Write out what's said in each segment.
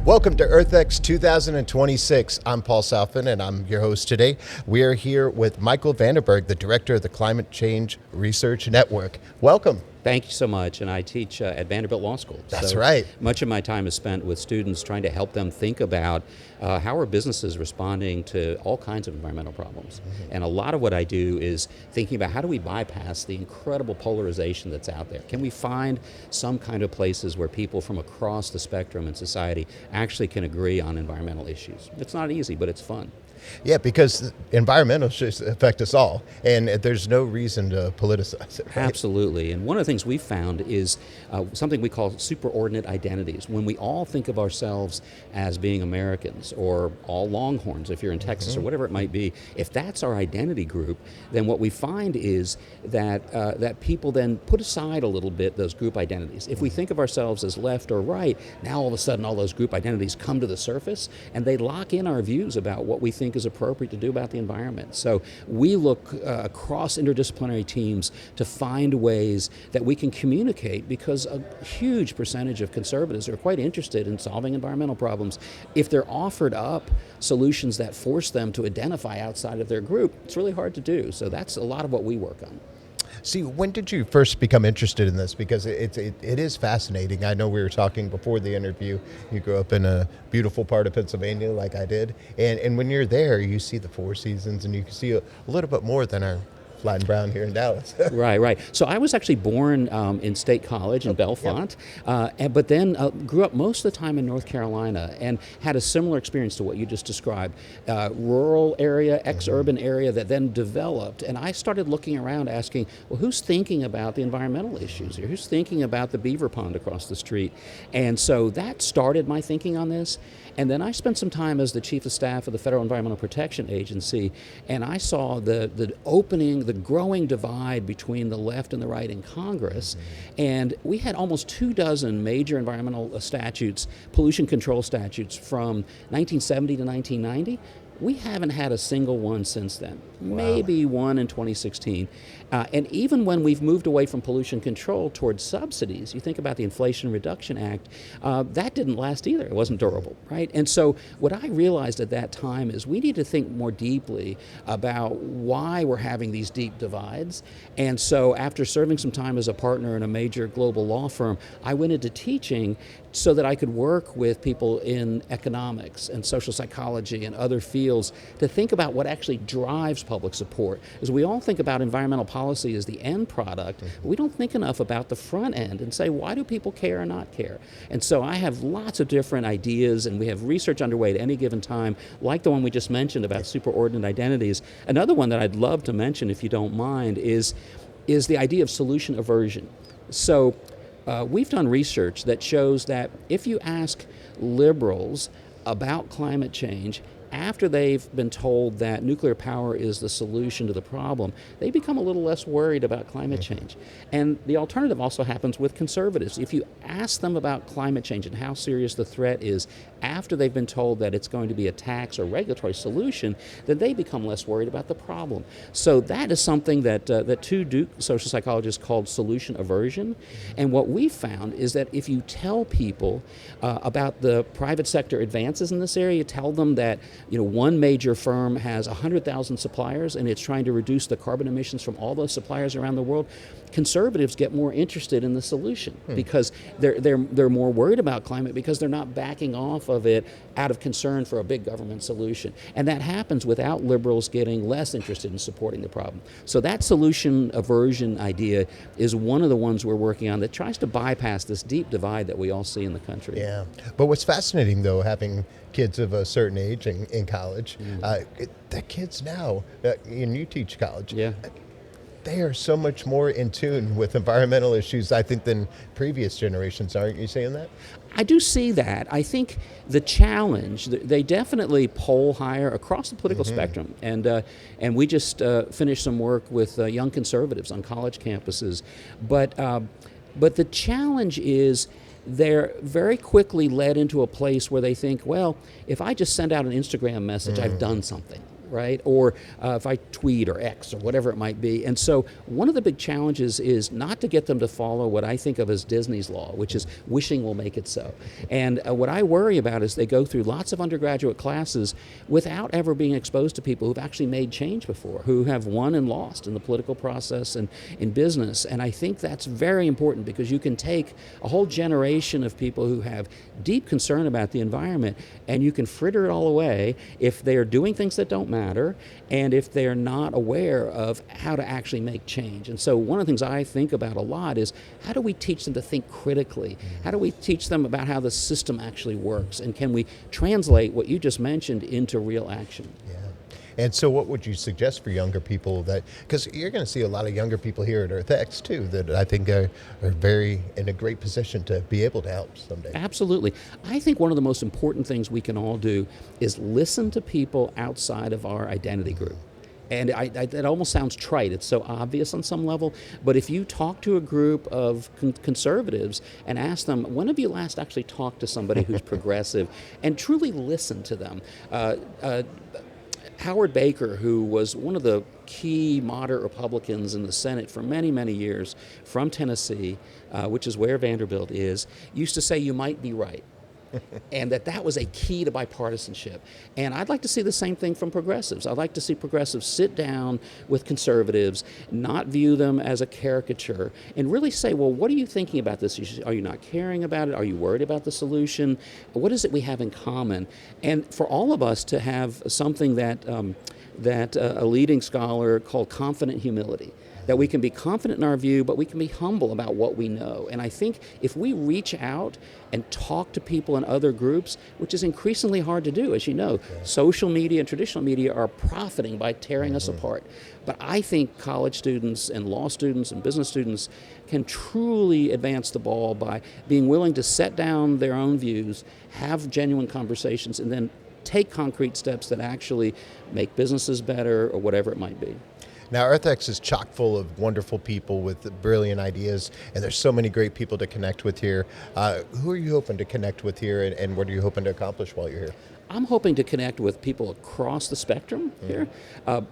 Welcome to EarthX 2026. I'm Paul Salfen, and I'm your host today. We are here with Michael Vandenbergh, the director of the Climate Change Research Network. Welcome. Thank you so much, and I teach at Vanderbilt Law School. That's right. Much of my time is spent with students trying to help them think about how are businesses responding to all kinds of environmental problems. And a lot of what I do is thinking about how do we bypass the incredible polarization that's out there? Can we find some kind of places where people from across the spectrum in society actually can agree on environmental issues? It's not easy, but it's fun. Yeah, because environmental issues affect us all, and there's no reason to politicize it. Right? Absolutely, and one of the things we found is something we call superordinate identities. When we all think of ourselves as being Americans, or all Longhorns if you're in Texas, or whatever it might be, if that's our identity group, then what we find is that that people then put aside a little bit those group identities. If we think of ourselves as left or right, now all of a sudden all those group identities come to the surface, and they lock in our views about what we think is appropriate to do about the environment. So we look across interdisciplinary teams to find ways that we can communicate, because a huge percentage of conservatives are quite interested in solving environmental problems. If they're offered up solutions that force them to identify outside of their group, it's really hard to do. So that's a lot of what we work on. See, when did you first become interested in this? Because it is fascinating. I know we were talking before the interview. You grew up in a beautiful part of Pennsylvania like I did. And when you're there, you see the four seasons, and you can see a little bit more than our flat and brown here in Dallas. Right. So I was actually born in State College in Bellefonte, but then grew up most of the time in North Carolina and had a similar experience to what you just described. Rural area, ex-urban area that then developed, and I started looking around asking, well, who's thinking about the environmental issues here? Who's thinking about the beaver pond across the street? And so that started my thinking on this. And then I spent some time as the Chief of Staff of the Federal Environmental Protection Agency, and I saw the growing divide between the left and the right in Congress. And we had almost 24 major environmental statutes, pollution control statutes, from 1970 to 1990. We haven't had a single one since then. Wow. Maybe one in 2016. And even when we've moved away from pollution control towards subsidies, you think about the Inflation Reduction Act, that didn't last either. It wasn't durable, right? And so what I realized at that time is we need to think more deeply about why we're having these deep divides. And so after serving some time as a partner in a major global law firm, I went into teaching so that I could work with people in economics and social psychology and other fields to think about what actually drives public support. As we all think about environmental policy as the end product, we don't think enough about the front end and say, why do people care or not care? And so I have lots of different ideas, and we have research underway at any given time, like the one we just mentioned about superordinate identities. Another one that I'd love to mention, if you don't mind, is the idea of solution aversion. So we've done research that shows that if you ask liberals about climate change, after they've been told that nuclear power is the solution to the problem, they become a little less worried about climate change. And the alternative also happens with conservatives. If you ask them about climate change and how serious the threat is after they've been told that it's going to be a tax or regulatory solution, then they become less worried about the problem. So that is something that two Duke social psychologists called solution aversion. And what we found is that if you tell people about the private sector advances in this area, you tell them that one major firm has 100,000 suppliers and it's trying to reduce the carbon emissions from all those suppliers around the world, conservatives get more interested in the solution because they're more worried about climate because they're not backing off of it out of concern for a big government solution. And that happens without liberals getting less interested in supporting the problem. So that solution aversion idea is one of the ones we're working on that tries to bypass this deep divide that we all see in the country. Yeah, but what's fascinating though, having kids of a certain age in college, the kids now, and you teach college, they are so much more in tune with environmental issues, I think, than previous generations. Aren't you saying that? I do see that. I think the challenge, they definitely poll higher across the political spectrum. And we just finished some work with young conservatives on college campuses. But the challenge is they're very quickly led into a place where they think, well, if I just send out an Instagram message, I've done something. right? Or if I tweet or X or whatever it might be. And so one of the big challenges is not to get them to follow what I think of as Disney's law, which is wishing will make it so. And what I worry about is they go through lots of undergraduate classes without ever being exposed to people who've actually made change before, who have won and lost in the political process and in business. And I think that's very important, because you can take a whole generation of people who have deep concern about the environment and you can fritter it all away if they're doing things that don't matter and if they're not aware of how to actually make change. And so one of the things I think about a lot is, how do we teach them to think critically? How do we teach them about how the system actually works? And can we translate what you just mentioned into real action? Yeah. And so what would you suggest for younger people that, because you're going to see a lot of younger people here at EarthX too, that I think are very in a great position to be able to help someday? Absolutely. I think one of the most important things we can all do is listen to people outside of our identity group. And it almost sounds trite. It's so obvious on some level. But if you talk to a group of conservatives and ask them, when have you last actually talked to somebody who's progressive, and truly listen to them? Howard Baker, who was one of the key moderate Republicans in the Senate for many, many years from Tennessee, which is where Vanderbilt is, used to say, you might be right. And that was a key to bipartisanship. And I'd like to see the same thing from progressives. I'd like to see progressives sit down with conservatives, not view them as a caricature, and really say, well, what are you thinking about this issue? Are you not caring about it? Are you worried about the solution? What is it we have in common? And for all of us to have something that a leading scholar called confident humility, that we can be confident in our view, but we can be humble about what we know. And I think if we reach out and talk to people in other groups, which is increasingly hard to do, as you know, social media and traditional media are profiting by tearing us apart. But I think college students and law students and business students can truly advance the ball by being willing to set down their own views, have genuine conversations, and then take concrete steps that actually make businesses better or whatever it might be. Now, EarthX is chock full of wonderful people with brilliant ideas, and there's so many great people to connect with here. Who are you hoping to connect with here, and what are you hoping to accomplish while you're here? I'm hoping to connect with people across the spectrum here,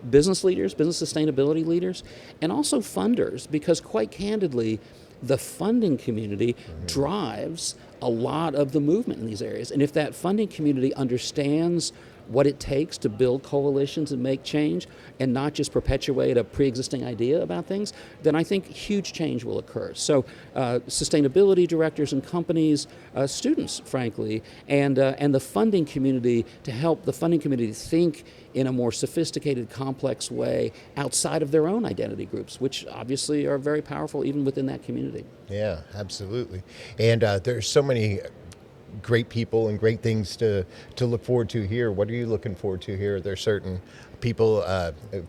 business leaders, business sustainability leaders, and also funders, because quite candidly, the funding community drives a lot of the movement in these areas. And if that funding community understands what it takes to build coalitions and make change and not just perpetuate a pre-existing idea about things, then I think huge change will occur. So sustainability directors and companies, students, frankly, and the funding community, to help the funding community think in a more sophisticated, complex way outside of their own identity groups, which obviously are very powerful even within that community. Yeah, absolutely. And there's so many great people and great things to look forward to here. What are you looking forward to here? Are there certain people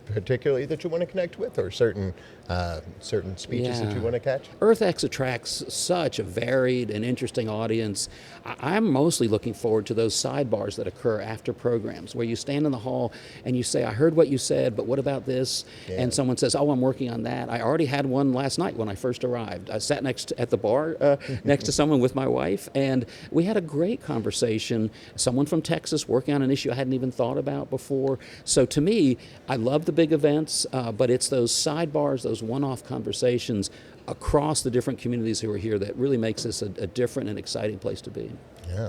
particularly that you want to connect with, or certain speeches that you want to catch? EarthX attracts such a varied and interesting audience. I'm mostly looking forward to those sidebars that occur after programs, where you stand in the hall and you say, I heard what you said, but what about this? Yeah. And someone says, oh, I'm working on that. I already had one last night when I first arrived. I sat at the bar next to someone with my wife, and we had a great conversation. Someone from Texas working on an issue I hadn't even thought about before. So to me, I love the big events, but it's those sidebars, those one-off conversations across the different communities who are here that really makes this a different and exciting place to be. Yeah.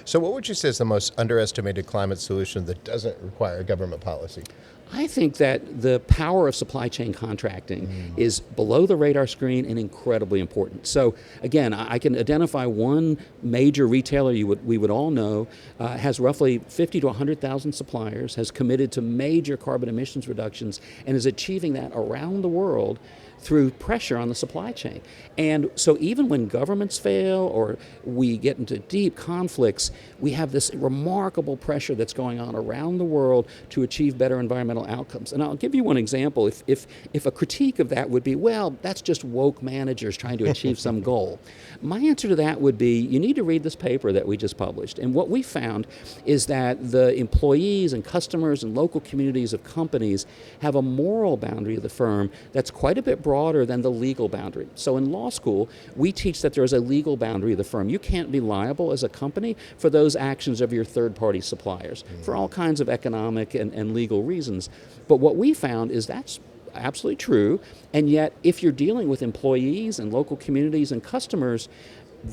So what would you say is the most underestimated climate solution that doesn't require government policy? I think that the power of supply chain contracting is below the radar screen and incredibly important. So again, I can identify one major retailer we would all know, has roughly 50 to 100,000 suppliers, has committed to major carbon emissions reductions, and is achieving that around the world through pressure on the supply chain. And so even when governments fail or we get into deep conflicts, we have this remarkable pressure that's going on around the world to achieve better environmental outcomes. And I'll give you one example. If a critique of that would be, well, that's just woke managers trying to achieve some goal. My answer to that would be, you need to read this paper that we just published. And what we found is that the employees and customers and local communities of companies have a moral boundary of the firm that's quite a bit broader than the legal boundary. So in law school, we teach that there is a legal boundary of the firm. You can't be liable as a company for those actions of your third-party suppliers for all kinds of economic and legal reasons. But what we found is that's absolutely true, and yet if you're dealing with employees and local communities and customers,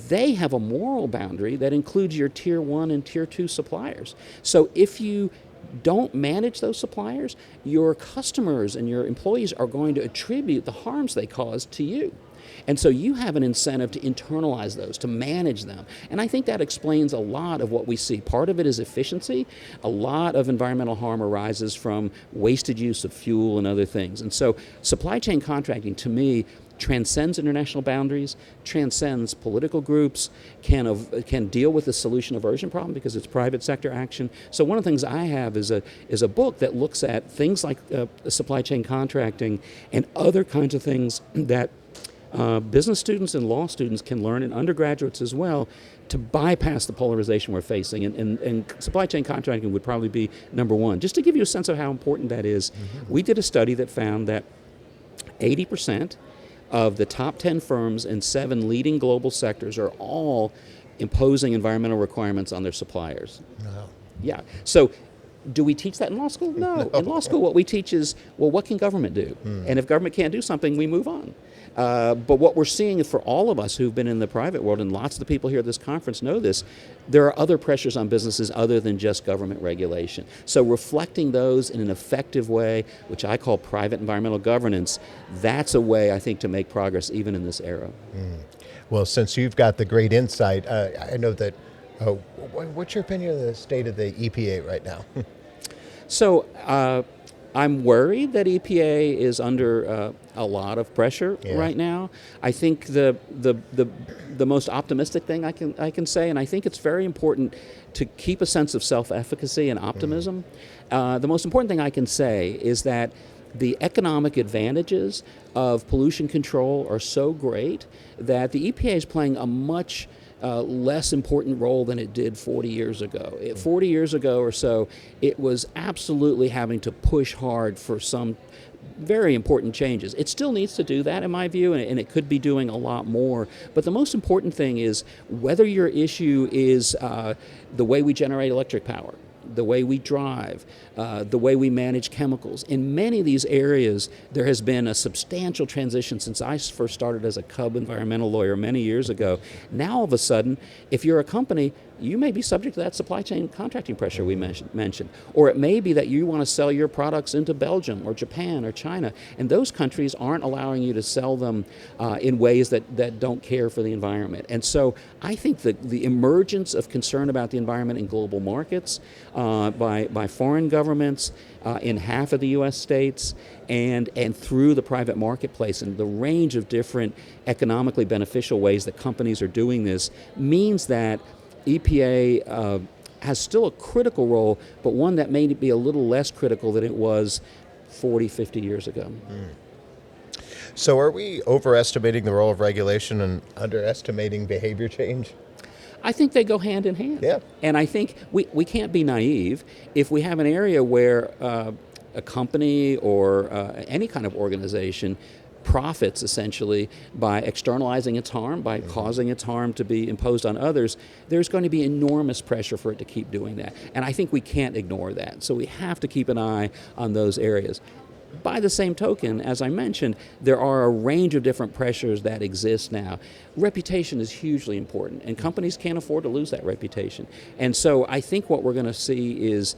they have a moral boundary that includes your tier 1 and tier 2 suppliers. So if you don't manage those suppliers, your customers and your employees are going to attribute the harms they cause to you. And so you have an incentive to internalize those, to manage them. And I think that explains a lot of what we see. Part of it is efficiency. A lot of environmental harm arises from wasted use of fuel and other things. And so supply chain contracting, to me, transcends international boundaries, transcends political groups, can deal with the solution aversion problem because it's private sector action. So one of the things I have is a book that looks at things like supply chain contracting and other kinds of things that business students and law students can learn, and undergraduates as well, to bypass the polarization we're facing. And supply chain contracting would probably be number one. Just to give you a sense of how important that is, we did a study that found that 80% of the top 10 firms in 7 leading global sectors are all imposing environmental requirements on their suppliers. Wow. Yeah. So do we teach that in law school? No. In law school, what we teach is, well, what can government do? And if government can't do something, we move on. But what we're seeing for all of us who've been in the private world, and lots of the people here at this conference know this, there are other pressures on businesses other than just government regulation. So reflecting those in an effective way, which I call private environmental governance, that's a way, I think, to make progress even in this era. Well, since you've got the great insight, I know that, what's your opinion of the state of the EPA right now? So I'm worried that EPA is under a lot of pressure right now. I think the most optimistic thing I can say, and I think it's very important to keep a sense of self-efficacy and optimism. The most important thing I can say is that the economic advantages of pollution control are so great that the EPA is playing a much less important role than it did 40 years ago. 40 years ago or so, it was absolutely having to push hard for some very important changes. It still needs to do that, in my view, and it could be doing a lot more. But the most important thing is whether your issue is the way we generate electric power, the way we drive, the way we manage chemicals. In many of these areas, there has been a substantial transition since I first started as a cub environmental lawyer many years ago. Now, all of a sudden, if you're a company, you may be subject to that supply chain contracting pressure we mentioned. Or it may be that you want to sell your products into Belgium or Japan or China, and those countries aren't allowing you to sell them in ways that don't care for the environment. And so I think that the emergence of concern about the environment in global markets by foreign governments in half of the U.S. states and through the private marketplace and the range of different economically beneficial ways that companies are doing this means that EPA has still a critical role, but one that may be a little less critical than it was 40, 50 years ago. So are we overestimating the role of regulation and underestimating behavior change? I think they go hand in hand. Yeah. And I think we can't be naive. If we have an area where a company or any kind of organization profits essentially by externalizing its harm, by causing its harm to be imposed on others, there's going to be enormous pressure for it to keep doing that. And I think we can't ignore that. So we have to keep an eye on those areas. By the same token, as I mentioned, there are a range of different pressures that exist now. Reputation is hugely important, and companies can't afford to lose that reputation. And so I think what we're going to see is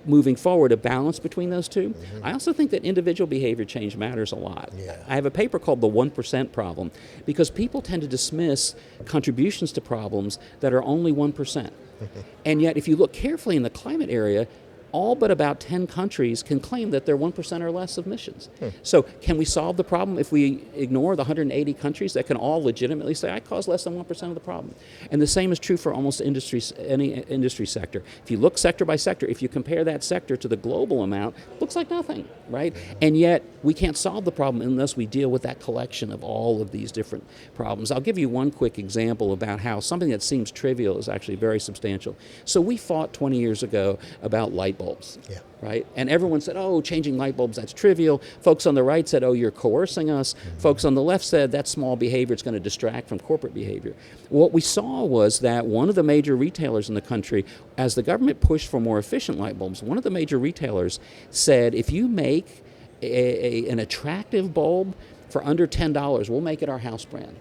moving forward, a balance between those two. I also think that individual behavior change matters a lot. I have a paper called The 1% Problem, because people tend to dismiss contributions to problems that are only 1%. And yet, if you look carefully in the climate area, all but about 10 countries can claim that they're 1% or less of emissions. So can we solve the problem if we ignore the 180 countries that can all legitimately say, I cause less than 1% of the problem? And the same is true for almost any industry sector. If you look sector by sector, if you compare that sector to the global amount, it looks like nothing, right? And yet we can't solve the problem unless we deal with that collection of all of these different problems. I'll give you one quick example about how something that seems trivial is actually very substantial. So we fought 20 years ago about light bulbs. Yeah. Right? And everyone said, oh, changing light bulbs, that's trivial. Folks on the right said, oh, you're coercing us. Folks on the left said, that's small behavior, it's going to distract from corporate behavior. What we saw was that one of the major retailers in the country, as the government pushed for more efficient light bulbs, one of the major retailers said, if you make an attractive bulb for under $10, we'll make it our house brand.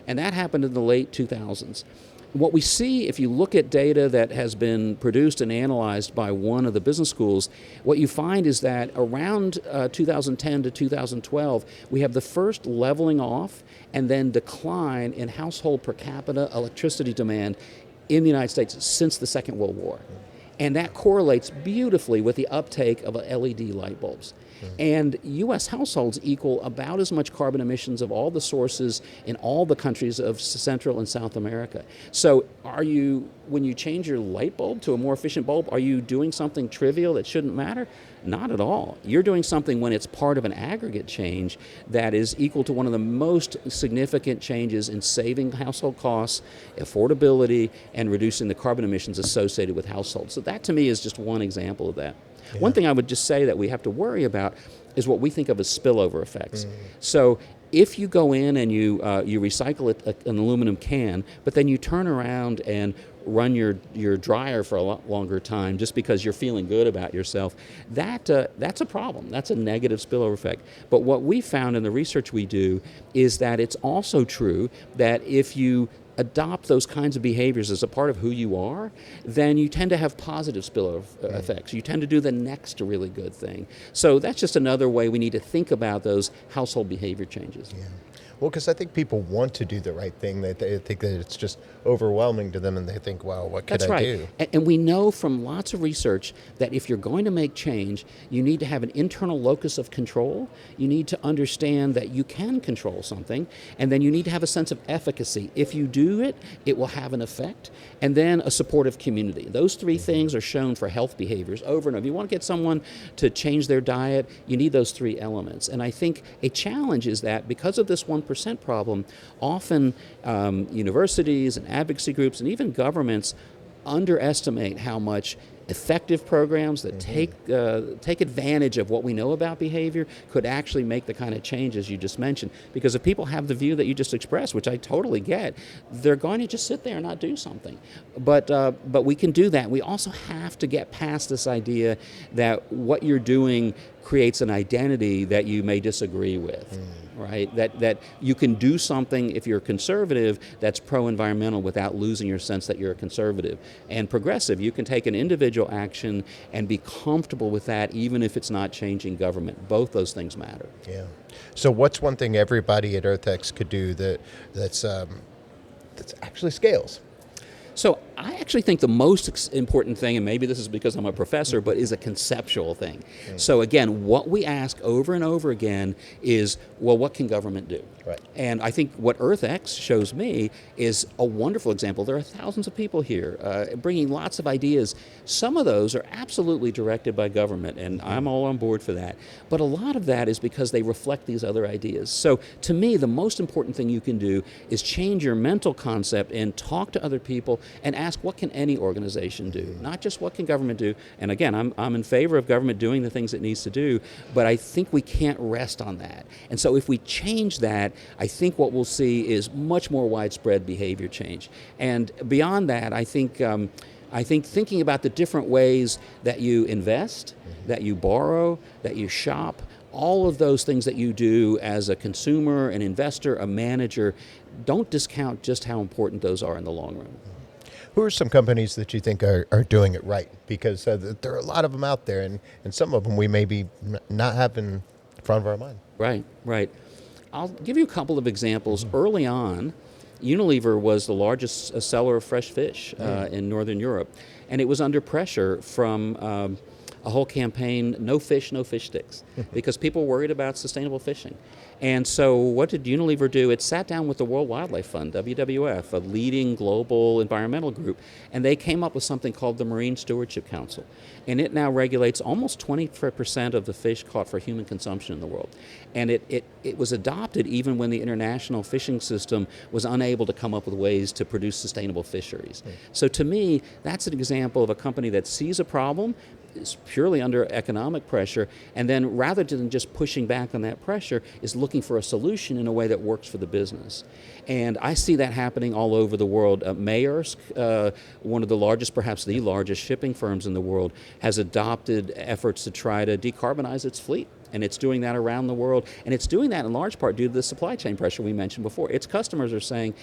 And that happened in the late 2000s. What we see, if you look at data that has been produced and analyzed by one of the business schools, what you find is that around 2010 to 2012, we have the first leveling off and then decline in household per capita electricity demand in the United States since the Second World War. And that correlates beautifully with the uptake of LED light bulbs. And U.S. households equal about as much carbon emissions of all the sources in all the countries of Central and South America. So when you change your light bulb to a more efficient bulb, are you doing something trivial that shouldn't matter? Not at all. You're doing something when it's part of an aggregate change that is equal to one of the most significant changes in saving household costs, affordability, and reducing the carbon emissions associated with households. So that to me is just one example of that. Yeah. One thing I would just say that we have to worry about is what we think of as spillover effects. So if you go in and you recycle an aluminum can, but then you turn around and run your dryer for a lot longer time just because you're feeling good about yourself, that's a problem. That's a negative spillover effect. But what we found in the research we do is that it's also true that if you adopt those kinds of behaviors as a part of who you are, then you tend to have positive spillover effects. You tend to do the next really good thing. So that's just another way we need to think about those household behavior changes. Yeah. Well, because I think people want to do the right thing. They think that it's just overwhelming to them, and they think, well, what could I do? And we know from lots of research that if you're going to make change, you need to have an internal locus of control. You need to understand that you can control something, and then you need to have a sense of efficacy. If you do it, it will have an effect. And then a supportive community. Those three things are shown for health behaviors over and over. If you want to get someone to change their diet, you need those three elements. And I think a challenge is that because of this 1% problem, often universities and advocacy groups and even governments underestimate how much effective programs that take advantage of what we know about behavior could actually make the kind of changes you just mentioned. Because if people have the view that you just expressed, which I totally get, they're going to just sit there and not do something. But we can do that. We also have to get past this idea that what you're doing creates an identity that you may disagree with, right? That you can do something if you're conservative that's pro-environmental without losing your sense that you're a conservative. And progressive, you can take an individual action and be comfortable with that even if it's not changing government. Both those things matter. Yeah. So what's one thing everybody at EarthX could do that's actually scales? So I actually think the most important thing, and maybe this is because I'm a professor, but is a conceptual thing. So again, what we ask over and over again is, well, what can government do? Right. And I think what EarthX shows me is a wonderful example. There are thousands of people here bringing lots of ideas. Some of those are absolutely directed by government, and I'm all on board for that. But a lot of that is because they reflect these other ideas. So to me, the most important thing you can do is change your mental concept and talk to other people and ask, what can any organization do? Not just what can government do. And again, I'm in favor of government doing the things it needs to do, but I think we can't rest on that. And so if we change that, I think what we'll see is much more widespread behavior change. And beyond that, I think thinking about the different ways that you invest, that you borrow, that you shop, all of those things that you do as a consumer, an investor, a manager, don't discount just how important those are in the long run. Who are some companies that you think are doing it right? Because there are a lot of them out there, and some of them we may be not have in front of our mind. Right. I'll give you a couple of examples. Early on, Unilever was the largest seller of fresh fish in Northern Europe, and it was under pressure from a whole campaign, no fish sticks, because people were worried about sustainable fishing. And so what did Unilever do? It sat down with the World Wildlife Fund, WWF, a leading global environmental group, and they came up with something called the Marine Stewardship Council. And it now regulates almost 20% of the fish caught for human consumption in the world. And it was adopted even when the international fishing system was unable to come up with ways to produce sustainable fisheries. So to me, that's an example of a company that sees a problem is purely under economic pressure, and then rather than just pushing back on that pressure, is looking for a solution in a way that works for the business. And I see that happening all over the world. Maersk, one of the largest, perhaps the largest shipping firms in the world, has adopted efforts to try to decarbonize its fleet. And it's doing that around the world. And it's doing that in large part due to the supply chain pressure we mentioned before. Its customers are saying,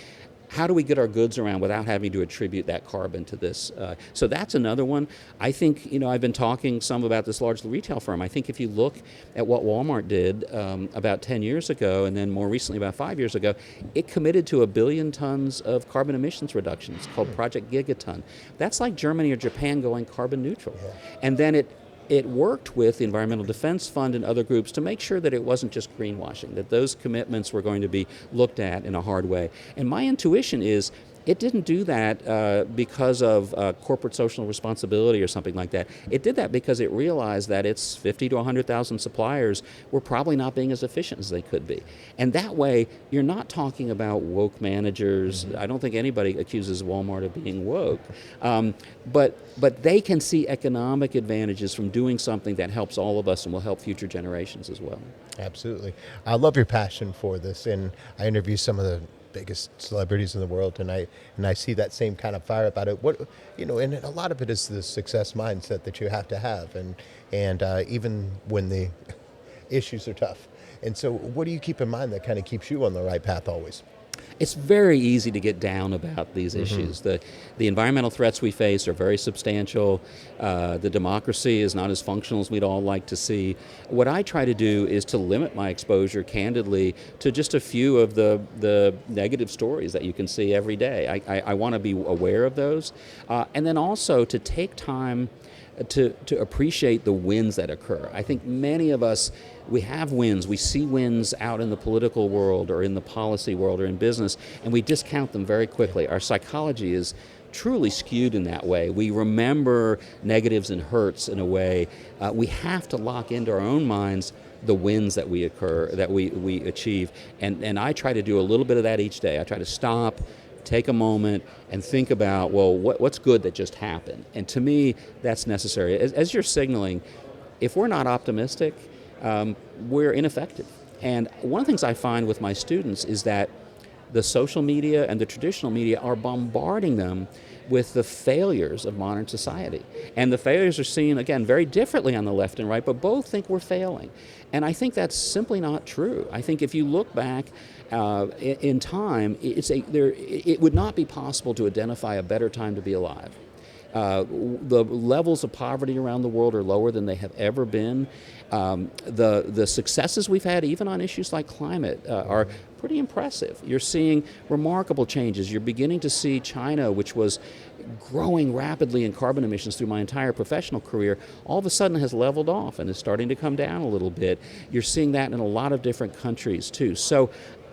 how do we get our goods around without having to attribute that carbon to this? So that's another one. I think, I've been talking some about this large retail firm. I think if you look at what Walmart did about 10 years ago, and then more recently about 5 years ago, it committed to 1 billion tons of carbon emissions reductions called Project Gigaton. That's like Germany or Japan going carbon neutral. Yeah. And then it worked with the Environmental Defense Fund and other groups to make sure that it wasn't just greenwashing, that those commitments were going to be looked at in a hard way. And my intuition is it didn't do that because of corporate social responsibility or something like that. It did that because it realized that its 50 to 100,000 suppliers were probably not being as efficient as they could be. And that way, you're not talking about woke managers. I don't think anybody accuses Walmart of being woke. But they can see economic advantages from doing something that helps all of us and will help future generations as well. Absolutely. I love your passion for this, and I interview some of the biggest celebrities in the world tonight, and I see that same kind of fire about it. And a lot of it is the success mindset that you have to have, and even when the issues are tough. And so, what do you keep in mind that kind of keeps you on the right path always? It's very easy to get down about these issues. The environmental threats we face are very substantial. The democracy is not as functional as we'd all like to see. What I try to do is to limit my exposure, candidly, to just a few of the negative stories that you can see every day. I want to be aware of those. And then also to take time to appreciate the wins that occur. I think many of us, we have wins. We see wins out in the political world or in the policy world or in business, and we discount them very quickly. Our psychology is truly skewed in that way. We remember negatives and hurts in a way. We have to lock into our own minds the wins that we achieve. And I try to do a little bit of that each day. I try to stop, take a moment, and think about, well, what's good that just happened? And to me, that's necessary. As you're signaling, if we're not optimistic, we're ineffective. And one of the things I find with my students is that the social media and the traditional media are bombarding them with the failures of modern society. And the failures are seen, again, very differently on the left and right, but both think we're failing. And I think that's simply not true. I think if you look back in time, it would not be possible to identify a better time to be alive. The levels of poverty around the world are lower than they have ever been. The successes we've had, even on issues like climate, are pretty impressive. You're seeing remarkable changes. You're beginning to see China, which was growing rapidly in carbon emissions through my entire professional career, all of a sudden has leveled off and is starting to come down a little bit. You're seeing that in a lot of different countries too. So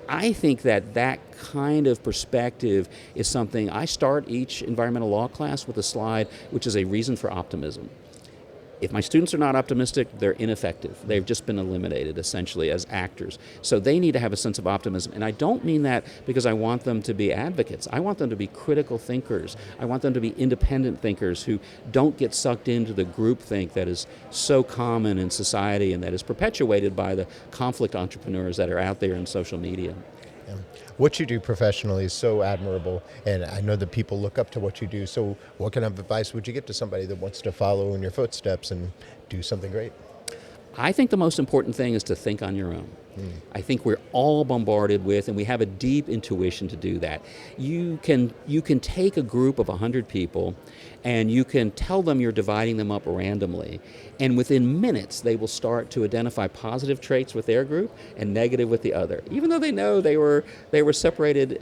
I think that kind of perspective is something. I start each environmental law class with a slide which is a reason for optimism. If my students are not optimistic, they're ineffective. They've just been eliminated, essentially, as actors. So they need to have a sense of optimism. And I don't mean that because I want them to be advocates. I want them to be critical thinkers. I want them to be independent thinkers who don't get sucked into the groupthink that is so common in society and that is perpetuated by the conflict entrepreneurs that are out there in social media. Yeah. What you do professionally is so admirable, and I know that people look up to what you do. So what kind of advice would you give to somebody that wants to follow in your footsteps and do something great? I think the most important thing is to think on your own. I think we're all bombarded with, and we have a deep intuition to do that. You can take a group of 100 people, and you can tell them you're dividing them up randomly, and within minutes they will start to identify positive traits with their group and negative with the other, even though they know they were separated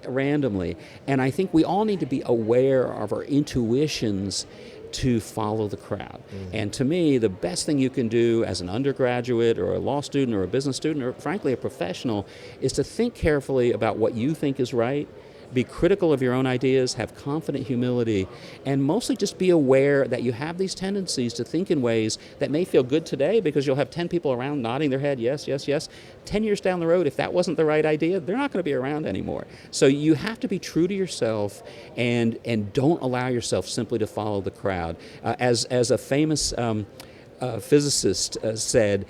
randomly. And I think we all need to be aware of our intuitions to follow the crowd. And to me, the best thing you can do as an undergraduate or a law student or a business student or frankly a professional is to think carefully about what you think is right, be critical of your own ideas, have confident humility, and mostly just be aware that you have these tendencies to think in ways that may feel good today because you'll have 10 people around nodding their head, yes, yes, yes. 10 years down the road, if that wasn't the right idea, they're not going to be around anymore. So you have to be true to yourself and don't allow yourself simply to follow the crowd. As a famous physicist said,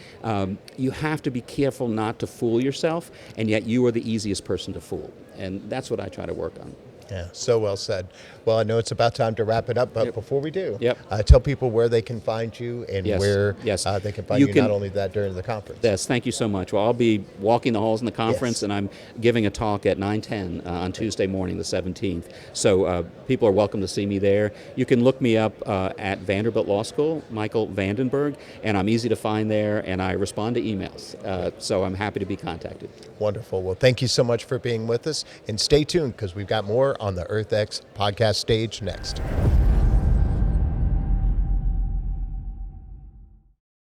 you have to be careful not to fool yourself, and yet you are the easiest person to fool. And that's what I try to work on. Yeah, so well said. Well, I know it's about time to wrap it up, but Yep. before we do, Yep. tell people where they can find you and Yes. where Yes. they can find You you, can- not only that during the conference. Yes, thank you so much. Well, I'll be walking the halls in the conference, Yes. and I'm giving a talk at 9:10 on Tuesday morning, the 17th. So people are welcome to see me there. You can look me up at Vanderbilt Law School, Michael Vandenbergh, and I'm easy to find there, and I respond to emails. So I'm happy to be contacted. Wonderful. Well, thank you so much for being with us, and stay tuned because we've got more on the EarthX podcast stage next.